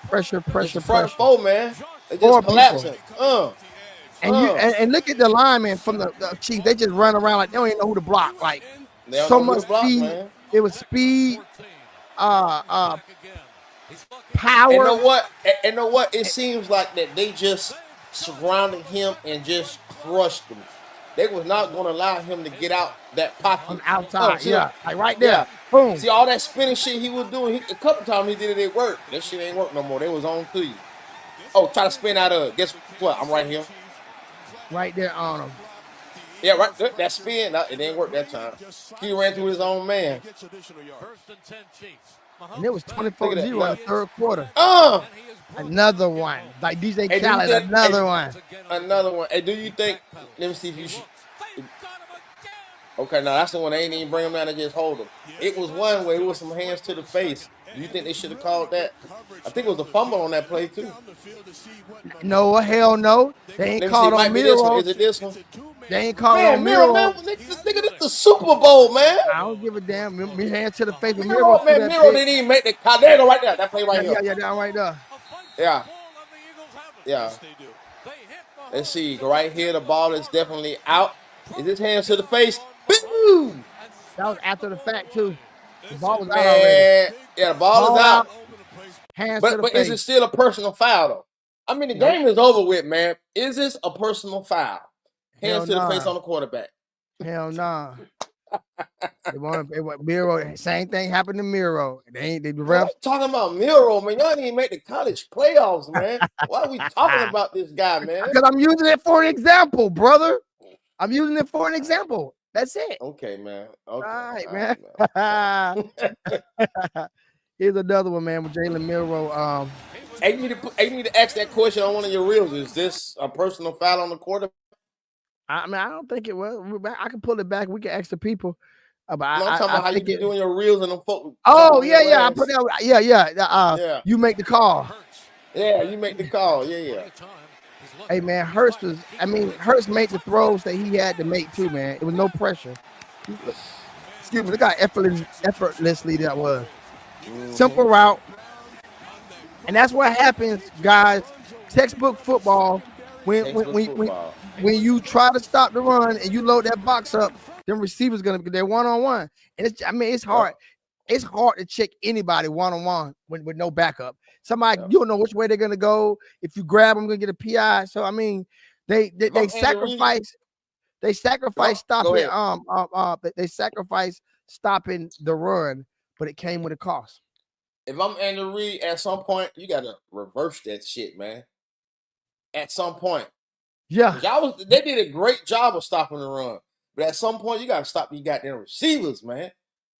[SPEAKER 1] pressure.
[SPEAKER 2] Front four, man. They just collapsing.
[SPEAKER 1] And look at the linemen from the Chiefs. They just run around like they don't even know who to block. Like so much speed. Man. It was speed, power.
[SPEAKER 2] And know what? It seems like that they just surrounded him and just crushed him. They was not going to allow him to get out that pocket.
[SPEAKER 1] On the outside, like right there. Yeah. Boom.
[SPEAKER 2] See all that spinning shit he was doing. A couple times he did it work. That shit ain't work no more. They was on to you. Oh, try to spin out of it. Guess what? I'm right here.
[SPEAKER 1] Right there on him.
[SPEAKER 2] Yeah, right. That spin, it didn't work that time. He ran through his own man.
[SPEAKER 1] And it was 24-0 in the third quarter. Another one. Like DJ Khaled, another one.
[SPEAKER 2] Another one. Hey, do you think, let me see if you should. Okay, now that's the one they ain't even bring him down and just hold him. It was one where it was some hands to the face. Do you think they should have called that? I think it was a fumble on that play, too.
[SPEAKER 1] No, hell no. They ain't called on Miro.
[SPEAKER 2] Is it this one?
[SPEAKER 1] They ain't called on Miro.
[SPEAKER 2] Man, nigga, this the Super Bowl, man.
[SPEAKER 1] I don't give a damn. Me hand to the face.
[SPEAKER 2] Miro didn't even make the call. There you go, right there. That play right here.
[SPEAKER 1] Yeah, down right there.
[SPEAKER 2] Yeah. Let's see. Right here, the ball is definitely out. Is his hands to the face? Boom!
[SPEAKER 1] That was after the fact, too. The ball was out already.
[SPEAKER 2] Yeah, the ball is out.
[SPEAKER 1] Hands to the face.
[SPEAKER 2] Is it still a personal foul, though? I mean, the game is over with, man. Is this a personal foul? Hands to the face on the quarterback.
[SPEAKER 1] Hell nah. Miro, same thing happened to Miro. They refs
[SPEAKER 2] talking about Miro, man. Y'all didn't even make the college playoffs, man. Why are we talking about this guy, man?
[SPEAKER 1] Because I'm using it for an example, brother. I'm using it for an example. That's it.
[SPEAKER 2] Okay, man. Okay.
[SPEAKER 1] All right, man. Here's another one, man, with Jalen Miro.
[SPEAKER 2] You need to ask that question on one of your reels. Is this a personal foul on the quarterback?
[SPEAKER 1] I mean, I don't think it was. I can pull it back. We can ask the people.
[SPEAKER 2] But I'm talking about how you be doing your reels and them folks.
[SPEAKER 1] Oh, yeah. I put that. Yeah. You make the call.
[SPEAKER 2] Yeah, you make the call. Yeah.
[SPEAKER 1] Hey, man, Hurst made the throws that he had to make, too, man. It was no pressure. Excuse me. Look how effortlessly that was. Mm-hmm. Simple route. And that's what happens, guys. Textbook football. When you try to stop the run and you load that box up, them receivers they're one-on-one. And it's hard. It's hard to check anybody one-on-one with no backup. Somebody you don't know which way they're gonna go. If you grab them, gonna get a PI. So I mean, they sacrifice stopping they sacrifice stopping the run, but it came with a cost.
[SPEAKER 2] If I'm Andy Reid, at some point you gotta reverse that shit, man. At some point.
[SPEAKER 1] Yeah.
[SPEAKER 2] They did a great job of stopping the run. But at some point, you got to stop your goddamn receivers, man.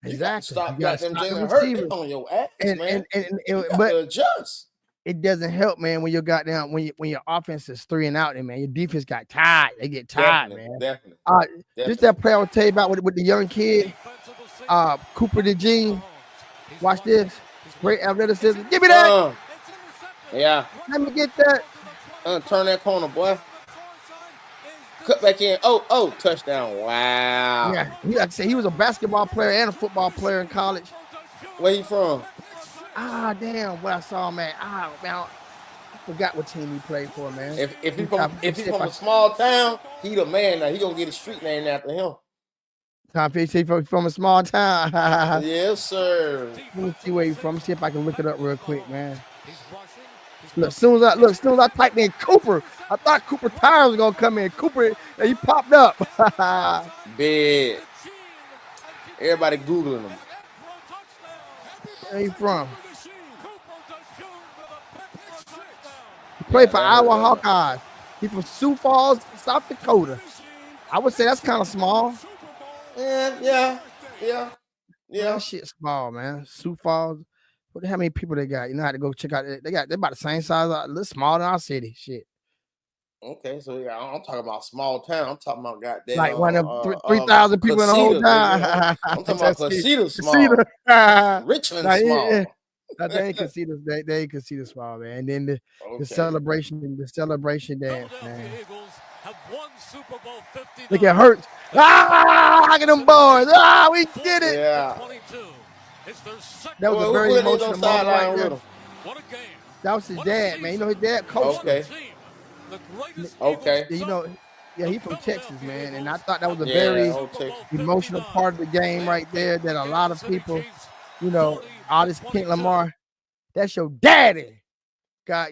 [SPEAKER 1] Exactly.
[SPEAKER 2] You got to stop goddamn Jalen Hurts on your ass, man. You got to adjust.
[SPEAKER 1] It doesn't help, man, when you got down, when your offense is 3 and out, and man, your defense got tired. They get tired, man.
[SPEAKER 2] Definitely.
[SPEAKER 1] Just that play I will tell you about with the young kid, Cooper DeJean. Watch this. Great athleticism. Give me that.
[SPEAKER 2] Yeah.
[SPEAKER 1] Let me get that.
[SPEAKER 2] Turn that corner, boy. Cut back in. Oh, touchdown. Wow.
[SPEAKER 1] Yeah, like I said, he was a basketball player and a football player in college.
[SPEAKER 2] Where you from?
[SPEAKER 1] Damn, what I saw, man. Man, I forgot what team he played for, man.
[SPEAKER 2] If he's from a small town, he the man now. He gonna get a street name after him.
[SPEAKER 1] Tom Fitch, from a small town.
[SPEAKER 2] Yes, sir.
[SPEAKER 1] Let me see where he's from. See if I can look it up real quick, man. Look, as soon as I typed in Cooper, I thought Cooper Tires was gonna come in. Cooper, he popped up.
[SPEAKER 2] Big. Everybody Googling him.
[SPEAKER 1] Where he from? He played for Iowa Hawkeyes. He's from Sioux Falls, South Dakota. I would say that's kind of small.
[SPEAKER 2] Yeah.
[SPEAKER 1] That shit's small, man. Sioux Falls. How many people they got? You know how to go check out. They're about the same size, a little smaller than our city. Shit.
[SPEAKER 2] Okay, so yeah, I'm talking about small town. I'm talking about goddamn
[SPEAKER 1] like one of 3,000 people in the whole town.
[SPEAKER 2] I'm talking about Casita small. Richmond small.
[SPEAKER 1] They ain't Casita. They ain't Casita small, man. And then the celebration dance, man. Look at Hurts. Look at them boys. We did it.
[SPEAKER 2] Yeah.
[SPEAKER 1] That was a very emotional moment right there. That was his dad, man. You know his dad coached him.
[SPEAKER 2] Okay.
[SPEAKER 1] He from Texas, man, and I thought that was a very emotional part of the game right there. That a lot of people, all this Kent Lamar, that's your daddy. God,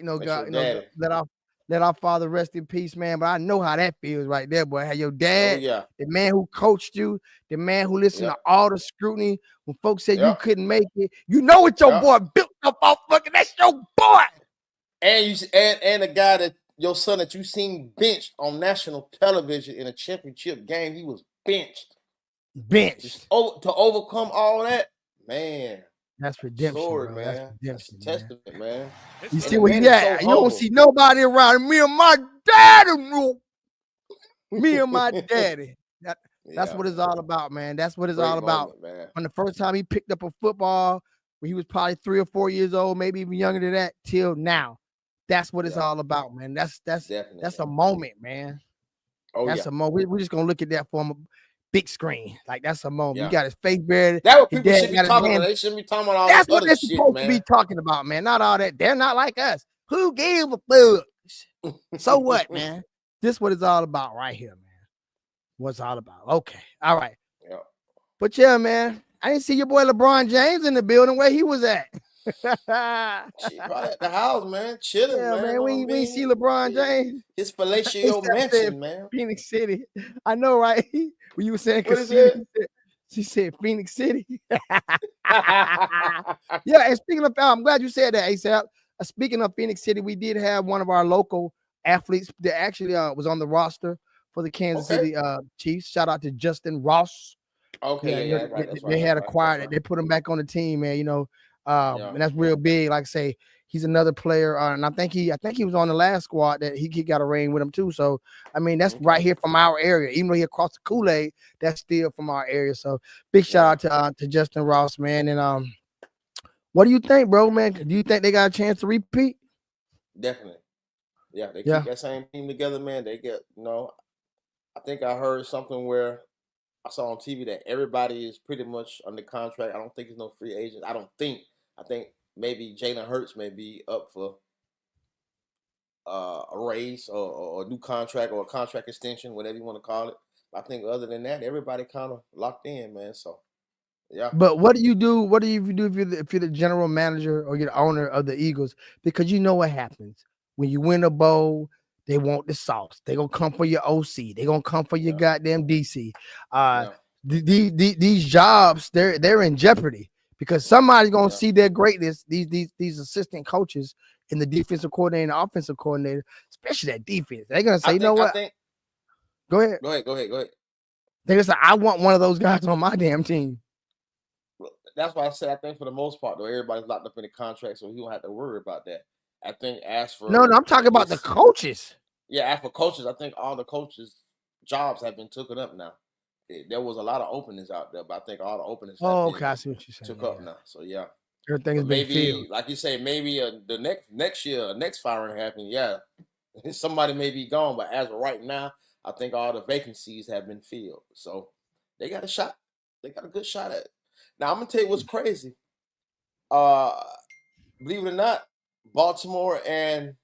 [SPEAKER 1] let our father rest in peace, man. But I know how that feels right there, boy. How your dad, the man who coached you, the man who listened to all the scrutiny when folks said you couldn't make it. You know what your boy built up off fucking. That's your boy.
[SPEAKER 2] And and the guy that your son that you seen benched on national television in a championship game, he was benched. Just to overcome all that, man.
[SPEAKER 1] That's redemption,
[SPEAKER 2] story,
[SPEAKER 1] bro.
[SPEAKER 2] man.
[SPEAKER 1] That's redemption,
[SPEAKER 2] That's a testament, man.
[SPEAKER 1] You see where he at? So you don't see nobody around me and my daddy. Me and my daddy. That's what it's all about, man. That's what it's all about.
[SPEAKER 2] Man.
[SPEAKER 1] From the first time he picked up a football, when he was probably 3 or 4 years old, maybe even younger than that, till now. That's what it's all about, man. That's a moment, man. That's a moment. We're just gonna look at that from a big screen. Like that's a moment. You got his face buried.
[SPEAKER 2] That's what people should be talking about. They shouldn't be talking about all
[SPEAKER 1] that's
[SPEAKER 2] this
[SPEAKER 1] what
[SPEAKER 2] other
[SPEAKER 1] they're
[SPEAKER 2] shit,
[SPEAKER 1] supposed
[SPEAKER 2] man.
[SPEAKER 1] to be talking about, man. Not all that. They're not like us. Who gave a fuck? So what, man? This what it's all about right here, man. What's all about. Okay. All right.
[SPEAKER 2] Yeah.
[SPEAKER 1] But yeah, man, I didn't see your boy LeBron James in the building. Where he was at?
[SPEAKER 2] Probably at the house, man. Chilling, man.
[SPEAKER 1] We see LeBron James.
[SPEAKER 2] His fellatio mansion, man.
[SPEAKER 1] Phoenix City. I know, right? When you were saying she said Phoenix City. Yeah, and speaking of, I'm glad you said that, ASAP. Speaking of Phoenix City, we did have one of our local athletes that actually was on the roster for the Kansas City Chiefs. Shout out to Justin Ross.
[SPEAKER 2] Okay, right.
[SPEAKER 1] They had acquired it. They put him back on the team, man. And that's real big. Like I say, he's another player, and I think he was on the last squad that he got a ring with him too. So I mean, that's right here from our area. Even though he across the Kool-Aid, that's still from our area. So big shout out to Justin Ross, man. And what do you think, bro, man? Do you think they got a chance to repeat?
[SPEAKER 2] Definitely. Yeah, they keep that same team together, man. They get, I think I heard something where I saw on TV that everybody is pretty much under contract. I don't think there's no free agents. I think maybe Jalen Hurts may be up for a raise or a new contract or a contract extension, whatever you want to call it. I think other than that, everybody kind of locked in, man. So, yeah.
[SPEAKER 1] But what do you do? What do you do if you're the general manager or you're the owner of the Eagles? Because you know what happens when you win a bowl. They want the sauce. They're gonna come for your OC. They're gonna come for your goddamn DC. These jobs, they're in jeopardy because somebody's gonna see their greatness. These assistant coaches and the defensive coordinator and offensive coordinator, especially that defense. They're gonna say, Go ahead.
[SPEAKER 2] Go ahead.
[SPEAKER 1] They're gonna say, I want one of those guys on my damn team.
[SPEAKER 2] That's why I said I think for the most part, though, everybody's locked up in the contract, so you don't have to worry about that. I think as for
[SPEAKER 1] no, I'm talking about the coaches.
[SPEAKER 2] Yeah, as for coaches, I think all the coaches' jobs have been taken up now. There was a lot of openings out there, but I think all the openings
[SPEAKER 1] I see what you're saying.
[SPEAKER 2] Took up now. So yeah,
[SPEAKER 1] everything's been filled.
[SPEAKER 2] Like you say, maybe the next year, next firing happened. Yeah, somebody may be gone, but as of right now, I think all the vacancies have been filled. So they got a shot. They got a good shot at it. Now I'm gonna tell you what's crazy. Believe it or not, Baltimore and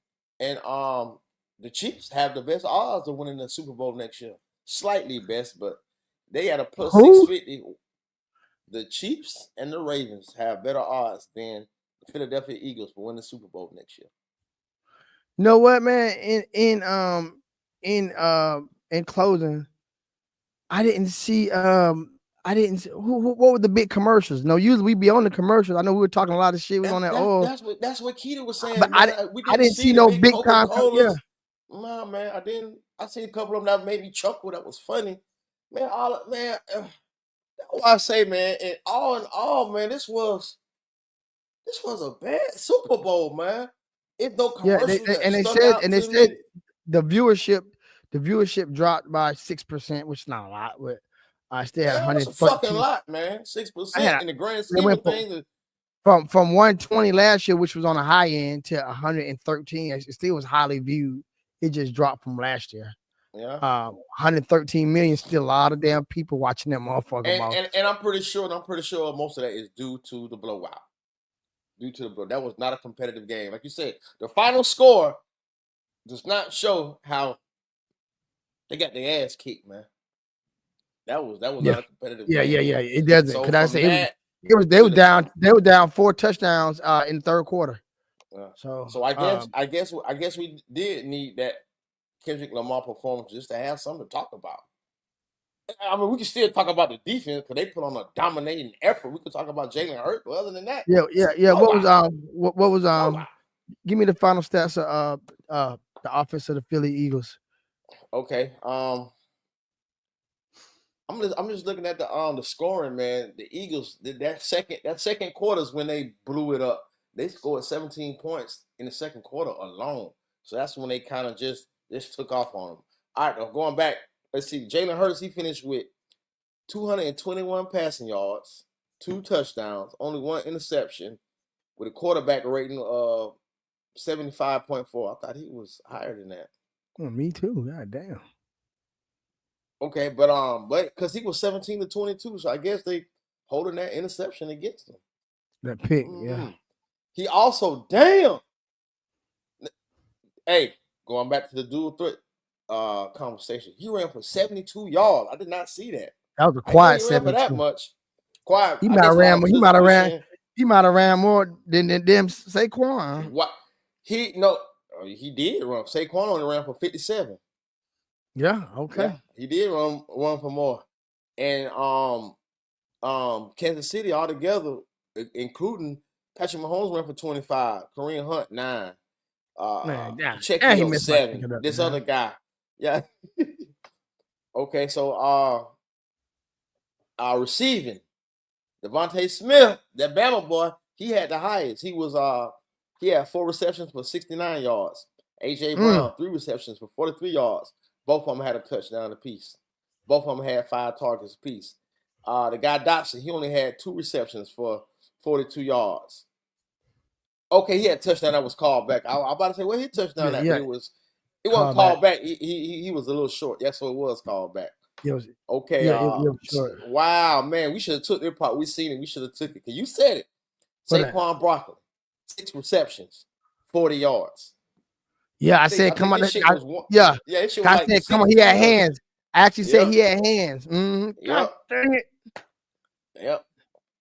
[SPEAKER 2] the Chiefs have the best odds of winning the Super Bowl next year. Slightly best, but they had a plus 650. The Chiefs and the Ravens have better odds than the Philadelphia Eagles for winning the Super Bowl next year.
[SPEAKER 1] You know what, man? In closing, I didn't see what were the big commercials? No, usually we be on the commercials. I know we were talking a lot of shit. We was on that.
[SPEAKER 2] That's what Keita was saying.
[SPEAKER 1] But I didn't see no big time. Yeah.
[SPEAKER 2] No, man, I didn't. I seen a couple of them that made me chuckle. That was funny, man. That's what I say, man. And all in all, man, this was a bad Super Bowl, man. If no commercials,
[SPEAKER 1] they said the viewership dropped by 6%, which is not a lot, but I still had 100.
[SPEAKER 2] That's a fucking lot, man. 6% in the grand scheme of things.
[SPEAKER 1] From 120 last year, which was on the high end, to 113. It still was highly viewed. It just dropped from last year.
[SPEAKER 2] Yeah.
[SPEAKER 1] 113 million, still a lot of damn people watching that motherfucker.
[SPEAKER 2] And I'm pretty sure most of that is due to the blowout. That was not a competitive game. Like you said, the final score does not show how they got their ass kicked, man. That was not a competitive game.
[SPEAKER 1] Yeah. It doesn't.
[SPEAKER 2] So
[SPEAKER 1] Could I say they were down 4 touchdowns in the third quarter.
[SPEAKER 2] So I guess we did need that Kendrick Lamar performance just to have something to talk about. I mean, we can still talk about the defense because they put on a dominating effort. We could talk about Jalen Hurts, but other than that,
[SPEAKER 1] yeah. What was give me the final stats of the offense of the Philly Eagles.
[SPEAKER 2] Okay. I'm just looking at the scoring, man. The Eagles that second quarter is when they blew it up. They scored 17 points in the second quarter alone. So that's when they kind of just took off on them. All right, going back. Let's see. Jalen Hurts, he finished with 221 passing yards, 2 touchdowns, only 1 interception, with a quarterback rating of 75.4. I thought he was higher than that.
[SPEAKER 1] Oh, me too. God damn.
[SPEAKER 2] Okay, but because he was 17 to 22, so I guess they holding that interception against him.
[SPEAKER 1] That pick, yeah.
[SPEAKER 2] He also, damn. Hey, going back to the dual threat conversation, he ran for 72 yards. I did not see that.
[SPEAKER 1] That was a quiet 72.
[SPEAKER 2] For that much. Quiet.
[SPEAKER 1] He might have ran more than them Saquon.
[SPEAKER 2] What? He did run. Saquon only ran for 57.
[SPEAKER 1] Yeah, okay.
[SPEAKER 2] Yeah, he did run for more. And Kansas City altogether, including Patrick Mahomes, ran for 25. Kareem Hunt 9. Check Hill 7. This other guy. Yeah. Okay, so receiving. Devontae Smith, that Bama boy, he had the highest. He had 4 receptions for 69 yards. AJ Brown, 3 receptions for 43 yards. Both of them had a touchdown apiece. Both of them had 5 targets apiece. The guy Dotson, he only had 2 receptions for 42 yards. Okay, he had a touchdown that was called back. I was about to say, well, he touchdown that it wasn't called back. He was a little short. Yes, so it was called back. Okay. Wow, man, we should have took it part. We seen it. We should have took it. You said it. Saquon Barkley, 6 receptions, 40 yards.
[SPEAKER 1] Yeah, I said, come on. I said, come on. He had hands. I actually said he had hands. God dang it.
[SPEAKER 2] Yep.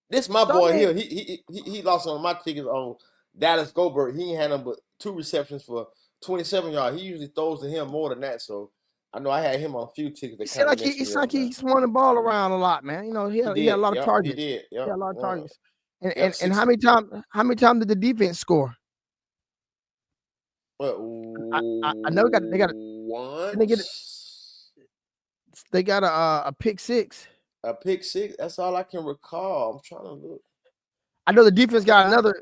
[SPEAKER 2] This my boy here. He lost on my tickets on Dallas Goldberg. He ain't had but 2 receptions for 27 yards. He usually throws to him more than that. So I know I had him on a few tickets.
[SPEAKER 1] It's like he swung the ball around a lot, man. You know, he had a lot of targets.
[SPEAKER 2] He did.
[SPEAKER 1] He had a lot of targets. And how many times did the defense score? I know they got a pick 6.
[SPEAKER 2] A pick 6. That's all I can recall. I'm trying to look.
[SPEAKER 1] I know the defense got another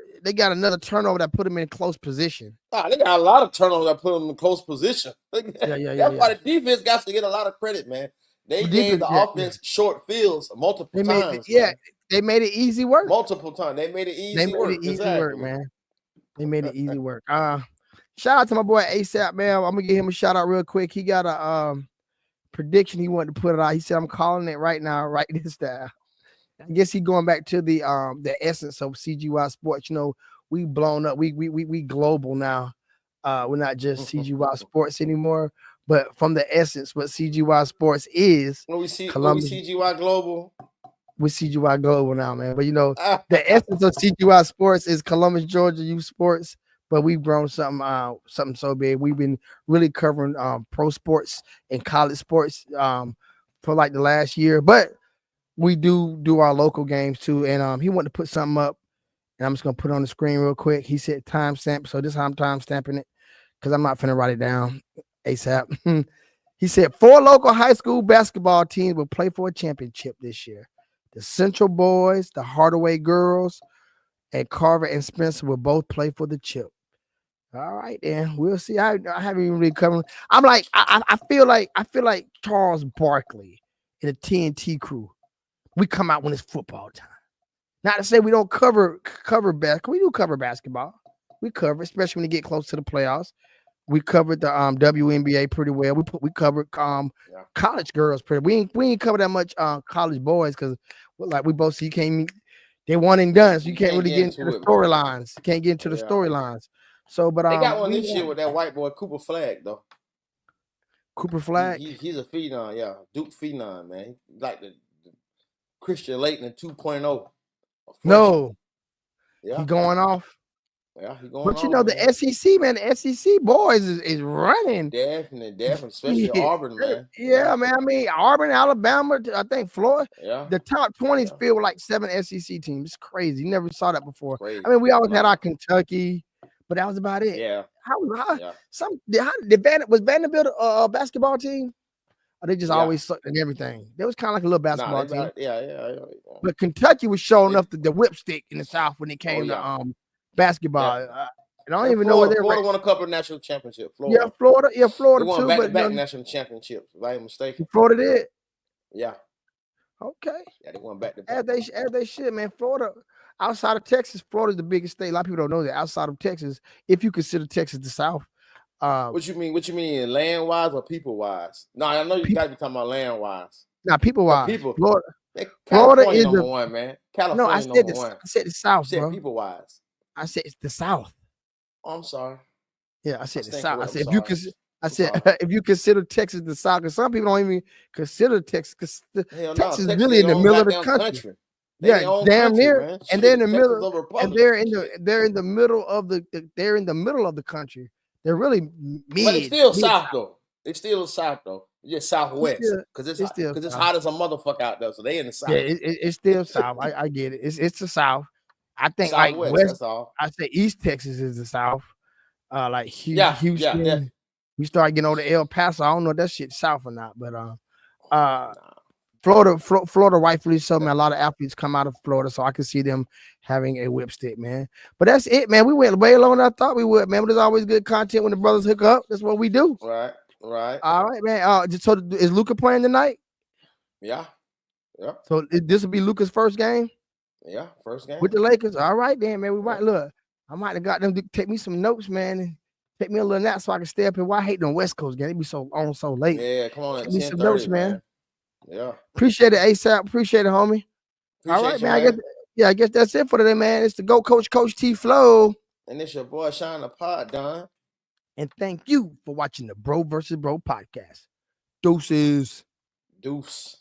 [SPEAKER 1] turnover that put them in close position.
[SPEAKER 2] They got a lot of turnovers that put them in close position. That's why the defense got to get a lot of credit, man. They gave the offense short fields multiple times.
[SPEAKER 1] They made it easy work.
[SPEAKER 2] Multiple times. They made it easy work,
[SPEAKER 1] man. They made it easy work. Shout out to my boy ASAP, man. I'm gonna give him a shout out real quick. He got a prediction he wanted to put it out. He said, "I'm calling it right now. Write this down." I guess he going back to the essence of CGY Sports. You know, we blown up. We global now. We're not just CGY Sports anymore, but from the essence, what CGY Sports is.
[SPEAKER 2] We CGY Global.
[SPEAKER 1] We're CGY Global now, man. But you know, the essence of CGY Sports is Columbus, Georgia youth sports. But we've grown something so big. We've been really covering pro sports and college sports for like the last year. But we do our local games too. And he wanted to put something up, and I'm just gonna put it on the screen real quick. He said timestamp, so this is how I'm timestamping it because I'm not finna write it down ASAP. He said 4 local high school basketball teams will play for a championship this year. The Central Boys, the Hardaway Girls, and Carver and Spencer will both play for the chip. All right, then we'll see. I haven't even really covered. I'm like, I feel like Charles Barkley and the TNT crew. We come out when it's football time. Not to say we don't cover basketball. We do cover basketball. We cover, especially when you get close to the playoffs. We covered the WNBA pretty well. We covered college girls pretty. We ain't cover that much college boys because like we both see they one and done, so you can't really get into the storylines. You can't get into the storylines. So, but
[SPEAKER 2] they got one this year with that white boy Cooper Flag though.
[SPEAKER 1] Cooper Flag.
[SPEAKER 2] He's a phenom, yeah, Duke phenom, man. He's like the Christian Laettner 2.0.
[SPEAKER 1] No,
[SPEAKER 2] yeah,
[SPEAKER 1] he going off.
[SPEAKER 2] Yeah, he going
[SPEAKER 1] but
[SPEAKER 2] off.
[SPEAKER 1] You know, man. The SEC, man, the SEC boys is running.
[SPEAKER 2] Definitely, especially Auburn, man.
[SPEAKER 1] Yeah, man. I mean, Auburn, Alabama, I think Florida.
[SPEAKER 2] Yeah.
[SPEAKER 1] The top 20s filled with like 7 SEC teams. It's crazy. You never saw that before.
[SPEAKER 2] Crazy.
[SPEAKER 1] I mean, we always had our Kentucky, but that was about it.
[SPEAKER 2] Yeah.
[SPEAKER 1] Was Vanderbilt a basketball team? Or they just always sucked at everything? There was kind of like a little basketball team.
[SPEAKER 2] Yeah.
[SPEAKER 1] But Kentucky was showing up the whipstick in the South when it came to basketball.
[SPEAKER 2] Yeah.
[SPEAKER 1] I don't even know where they're.
[SPEAKER 2] Florida won a couple of national championships.
[SPEAKER 1] Florida
[SPEAKER 2] they won
[SPEAKER 1] too.
[SPEAKER 2] Back-to-back national championships, if I ain't mistaken.
[SPEAKER 1] Florida did.
[SPEAKER 2] Yeah.
[SPEAKER 1] Okay.
[SPEAKER 2] Yeah, they won back-to-back.
[SPEAKER 1] As they should, man. Florida, outside of Texas, Florida's the biggest state. A lot of people don't know that. Outside of Texas, if you consider Texas the South.
[SPEAKER 2] What you mean, land wise or people wise? No, I know you got to be talking about land wise.
[SPEAKER 1] Now, people wise.
[SPEAKER 2] Florida is number one, man. California
[SPEAKER 1] no, I said the South,
[SPEAKER 2] bro. People wise.
[SPEAKER 1] I said it's the South.
[SPEAKER 2] Oh, I'm sorry.
[SPEAKER 1] Yeah, I said the South. I said if you consider Texas the South, because some people don't even consider Texas. Texas is really in the middle of the country. Yeah, damn near, man. And they're in the middle. And they're in the middle of the country. They're really mid.
[SPEAKER 2] But it's still South though. It's still South though. It's Southwest because it's hot as a motherfucker out there. So they in the South.
[SPEAKER 1] Yeah, it's still South. I get it. It's the South. I think
[SPEAKER 2] Southwest,
[SPEAKER 1] like West.
[SPEAKER 2] That's all.
[SPEAKER 1] I say East Texas is the South. Like Houston. Yeah. We start getting over to El Paso. I don't know if that shit South or not, but Florida, rightfully so, man. A lot of athletes come out of Florida, so I can see them having a whipstick, man. But that's it, man. We went way longer than I thought we would, man. But there's always good content when the brothers hook up. That's what we do.
[SPEAKER 2] Right.
[SPEAKER 1] All right, man. So is Luka playing tonight?
[SPEAKER 2] Yeah.
[SPEAKER 1] So this will be Luka's first game?
[SPEAKER 2] Yeah, first game.
[SPEAKER 1] With the Lakers. All right, then, man. We might look. I might have got them to take me some notes, man, and take me a little nap so I can stay up here. Why I hate them West Coast game? They be so late.
[SPEAKER 2] Yeah, come on.
[SPEAKER 1] Take me some notes, man.
[SPEAKER 2] Yeah.
[SPEAKER 1] Appreciate it, ASAP. Appreciate it, homie. All right, man. I guess that's it for today, man. It's the Go Coach T Flow.
[SPEAKER 2] And it's your boy Sean the Pod, Don.
[SPEAKER 1] And thank you for watching the Bro vs. Bro podcast. Deuces.
[SPEAKER 2] Deuce.